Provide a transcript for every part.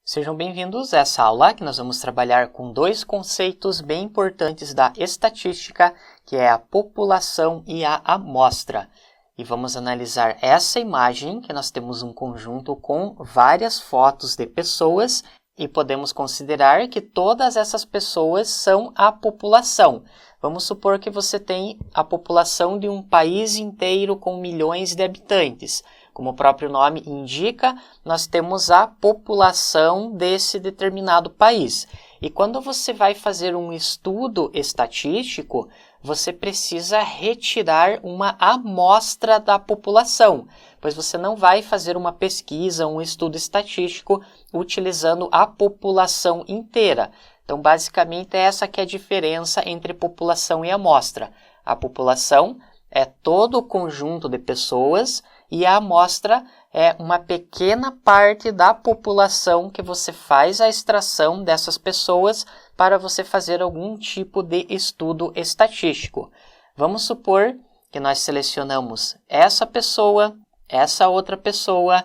Sejam bem-vindos a essa aula que nós vamos trabalhar com dois conceitos bem importantes da estatística, que é a população e a amostra. E vamos analisar essa imagem, que nós temos um conjunto com várias fotos de pessoas e podemos considerar que todas essas pessoas são a população. Vamos supor que você tem a população de um país inteiro com milhões de habitantes. Como o próprio nome indica, nós temos a população desse determinado país. E quando você vai fazer um estudo estatístico, você precisa retirar uma amostra da população, pois você não vai fazer uma pesquisa, um estudo estatístico utilizando a população inteira. Então, basicamente, essa que é a diferença entre população e amostra. A população é todo o conjunto de pessoas e a amostra é uma pequena parte da população que você faz a extração dessas pessoas para você fazer algum tipo de estudo estatístico. Vamos supor que nós selecionamos essa pessoa, essa outra pessoa,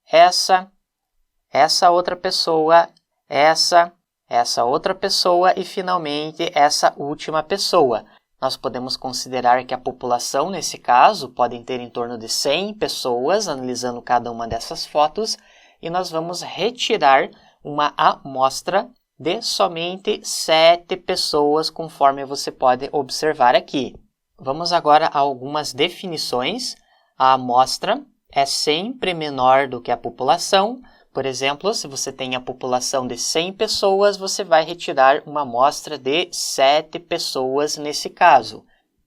essa outra pessoa, essa outra pessoa e, finalmente, essa última pessoa. Nós podemos considerar que a população, nesse caso, pode ter em torno de 100 pessoas, analisando cada uma dessas fotos, e nós vamos retirar uma amostra de somente 7 pessoas, conforme você pode observar aqui. Vamos agora a algumas definições. A amostra é sempre menor do que a população. Por exemplo, se você tem a população de 100 pessoas, você vai retirar uma amostra de 7 pessoas nesse caso.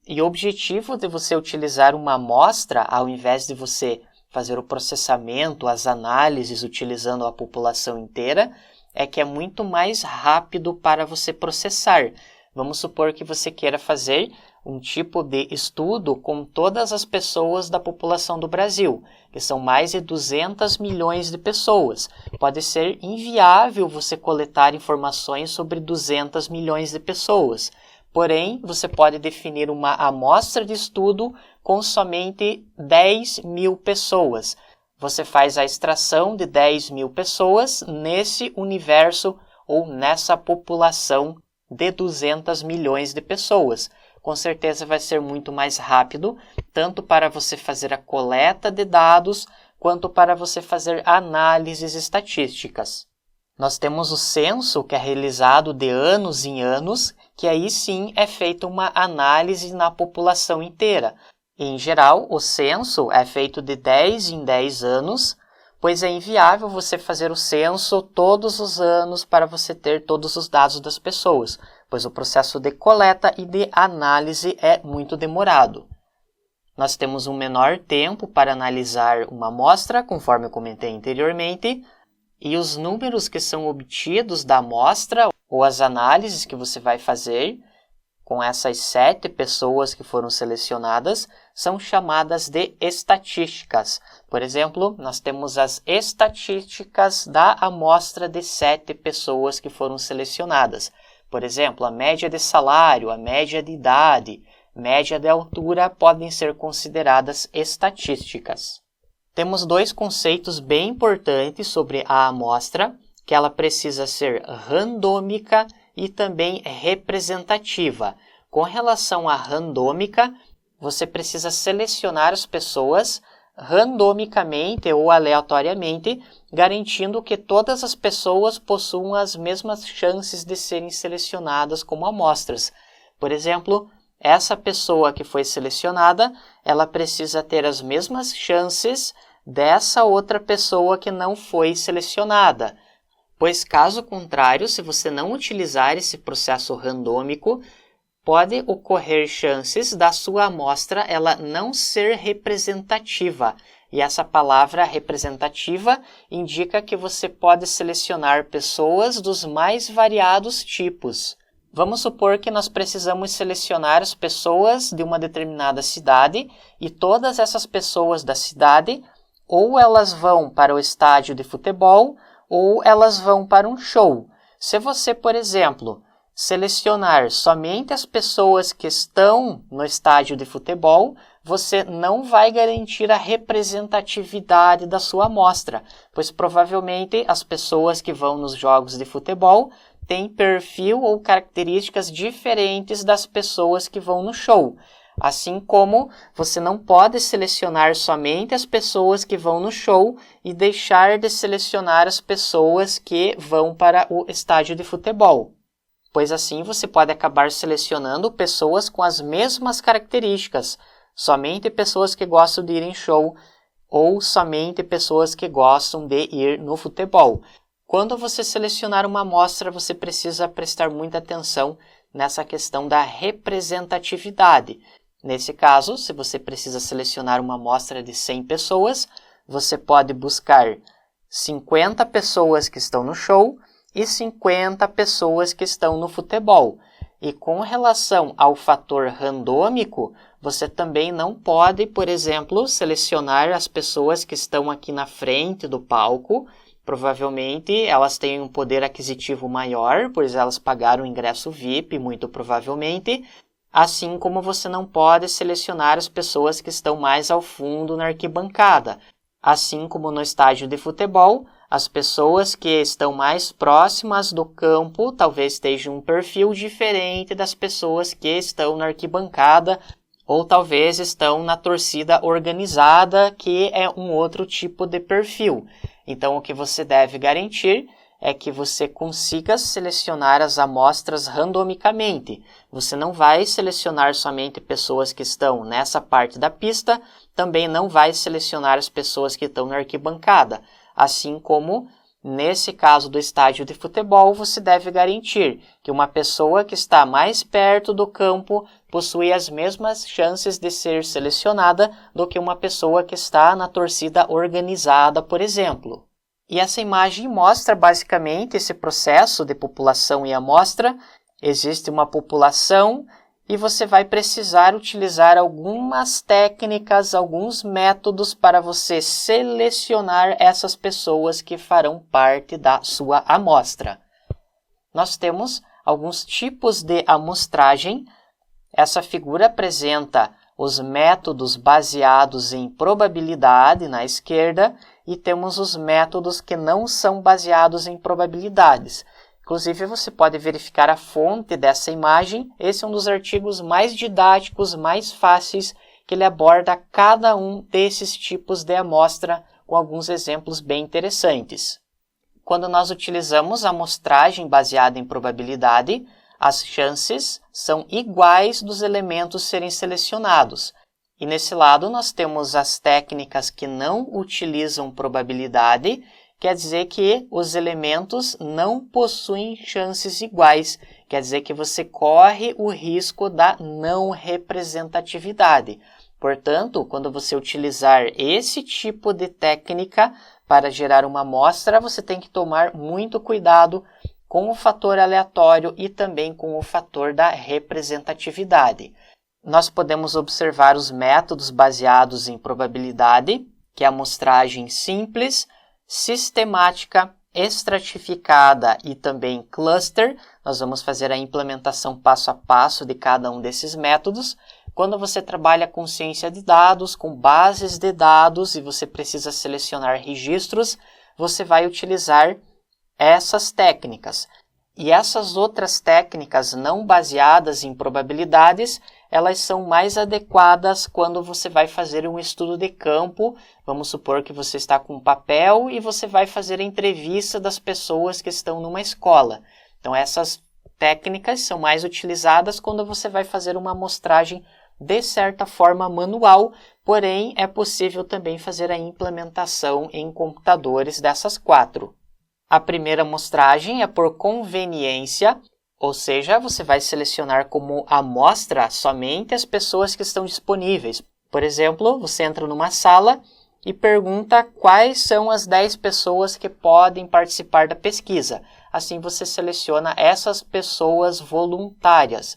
E o objetivo de você utilizar uma amostra, ao invés de você fazer o processamento, as análises utilizando a população inteira, é que é muito mais rápido para você processar. Vamos supor que você queira fazer um tipo de estudo com todas as pessoas da população do Brasil, que são mais de 200 milhões de pessoas. Pode ser inviável você coletar informações sobre 200 milhões de pessoas. Porém, você pode definir uma amostra de estudo com somente 10 mil pessoas. Você faz a extração de 10 mil pessoas nesse universo ou nessa população de 200 milhões de pessoas. Com certeza vai ser muito mais rápido, tanto para você fazer a coleta de dados, quanto para você fazer análises estatísticas. Nós temos o censo, que é realizado de anos em anos, que aí sim é feita uma análise na população inteira. Em geral, o censo é feito de 10 em 10 anos, pois é inviável você fazer o censo todos os anos para você ter todos os dados das pessoas, pois o processo de coleta e de análise é muito demorado. Nós temos um menor tempo para analisar uma amostra, conforme eu comentei anteriormente, e os números que são obtidos da amostra ou as análises que você vai fazer com essas 7 pessoas que foram selecionadas são chamadas de estatísticas. Por exemplo, nós temos as estatísticas da amostra de 7 pessoas que foram selecionadas. Por exemplo, a média de salário, a média de idade, média de altura podem ser consideradas estatísticas. Temos dois conceitos bem importantes sobre a amostra, que ela precisa ser randômica e também representativa. Com relação à randômica, você precisa selecionar as pessoas randomicamente ou aleatoriamente, garantindo que todas as pessoas possuam as mesmas chances de serem selecionadas como amostras. Por exemplo, essa pessoa que foi selecionada, ela precisa ter as mesmas chances dessa outra pessoa que não foi selecionada. Pois, caso contrário, se você não utilizar esse processo randômico, pode ocorrer chances da sua amostra ela não ser representativa. E essa palavra representativa indica que você pode selecionar pessoas dos mais variados tipos. Vamos supor que nós precisamos selecionar as pessoas de uma determinada cidade e todas essas pessoas da cidade ou elas vão para o estádio de futebol ou elas vão para um show. Se você, por exemplo, selecionar somente as pessoas que estão no estádio de futebol, você não vai garantir a representatividade da sua amostra, pois provavelmente as pessoas que vão nos jogos de futebol têm perfil ou características diferentes das pessoas que vão no show. Assim como você não pode selecionar somente as pessoas que vão no show e deixar de selecionar as pessoas que vão para o estádio de futebol, pois assim você pode acabar selecionando pessoas com as mesmas características, somente pessoas que gostam de ir em show ou somente pessoas que gostam de ir no futebol. Quando você selecionar uma amostra, você precisa prestar muita atenção nessa questão da representatividade. Nesse caso, se você precisa selecionar uma amostra de 100 pessoas, você pode buscar 50 pessoas que estão no show e 50 pessoas que estão no futebol. E com relação ao fator randômico, você também não pode, por exemplo, selecionar as pessoas que estão aqui na frente do palco. Provavelmente elas têm um poder aquisitivo maior, pois elas pagaram o ingresso VIP, muito provavelmente. Assim como você não pode selecionar as pessoas que estão mais ao fundo na arquibancada. Assim como no estádio de futebol, as pessoas que estão mais próximas do campo talvez estejam um perfil diferente das pessoas que estão na arquibancada ou talvez estão na torcida organizada, que é um outro tipo de perfil. Então, o que você deve garantir é que você consiga selecionar as amostras randomicamente. Você não vai selecionar somente pessoas que estão nessa parte da pista, também não vai selecionar as pessoas que estão na arquibancada. Assim como, nesse caso do estádio de futebol, você deve garantir que uma pessoa que está mais perto do campo possui as mesmas chances de ser selecionada do que uma pessoa que está na torcida organizada, por exemplo. E essa imagem mostra basicamente esse processo de população e amostra. Existe uma população e você vai precisar utilizar algumas técnicas, alguns métodos para você selecionar essas pessoas que farão parte da sua amostra. Nós temos alguns tipos de amostragem. Essa figura apresenta os métodos baseados em probabilidade na esquerda e temos os métodos que não são baseados em probabilidades. Inclusive, você pode verificar a fonte dessa imagem. Esse é um dos artigos mais didáticos, mais fáceis, que ele aborda cada um desses tipos de amostra com alguns exemplos bem interessantes. Quando nós utilizamos a amostragem baseada em probabilidade, as chances são iguais dos elementos serem selecionados. E nesse lado nós temos as técnicas que não utilizam probabilidade, quer dizer que os elementos não possuem chances iguais, quer dizer que você corre o risco da não representatividade. Portanto, quando você utilizar esse tipo de técnica para gerar uma amostra, você tem que tomar muito cuidado com o fator aleatório e também com o fator da representatividade. Nós podemos observar os métodos baseados em probabilidade, que é a amostragem simples, sistemática, estratificada e também cluster. Nós vamos fazer a implementação passo a passo de cada um desses métodos. Quando você trabalha com ciência de dados, com bases de dados e você precisa selecionar registros, você vai utilizar essas técnicas. E essas outras técnicas não baseadas em probabilidades, elas são mais adequadas quando você vai fazer um estudo de campo. Vamos supor que você está com um papel e você vai fazer a entrevista das pessoas que estão numa escola. Então, essas técnicas são mais utilizadas quando você vai fazer uma amostragem de certa forma manual, porém é possível também fazer a implementação em computadores dessas quatro. A primeira amostragem é por conveniência, ou seja, você vai selecionar como amostra somente as pessoas que estão disponíveis. Por exemplo, você entra numa sala e pergunta quais são as 10 pessoas que podem participar da pesquisa. Assim você seleciona essas pessoas voluntárias.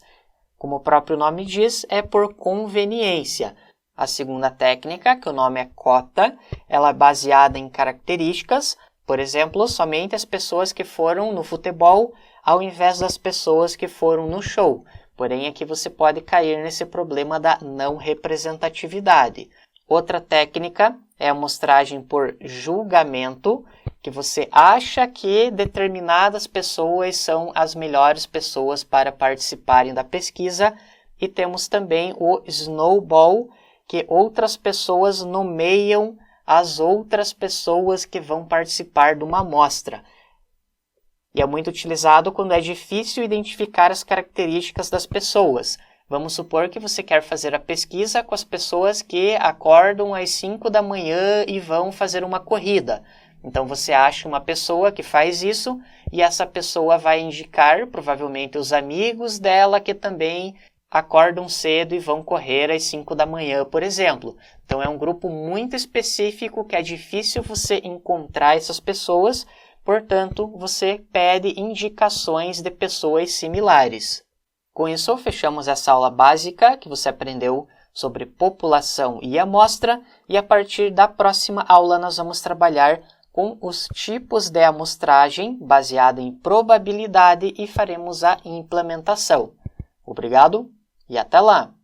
Como o próprio nome diz, é por conveniência. A segunda técnica, que o nome é cota, ela é baseada em características. Por exemplo, somente as pessoas que foram no futebol ao invés das pessoas que foram no show. Porém, aqui você pode cair nesse problema da não representatividade. Outra técnica é a amostragem por julgamento, que você acha que determinadas pessoas são as melhores pessoas para participarem da pesquisa. E temos também o snowball, que outras pessoas nomeiam as outras pessoas que vão participar de uma amostra. E é muito utilizado quando é difícil identificar as características das pessoas. Vamos supor que você quer fazer a pesquisa com as pessoas que acordam às 5 da manhã e vão fazer uma corrida. Então você acha uma pessoa que faz isso e essa pessoa vai indicar provavelmente os amigos dela que também acordam cedo e vão correr às 5 da manhã, por exemplo. Então é um grupo muito específico que é difícil você encontrar essas pessoas, portanto, você pede indicações de pessoas similares. Com isso, fechamos essa aula básica que você aprendeu sobre população e amostra, e a partir da próxima aula nós vamos trabalhar com os tipos de amostragem baseada em probabilidade e faremos a implementação. Obrigado e até lá!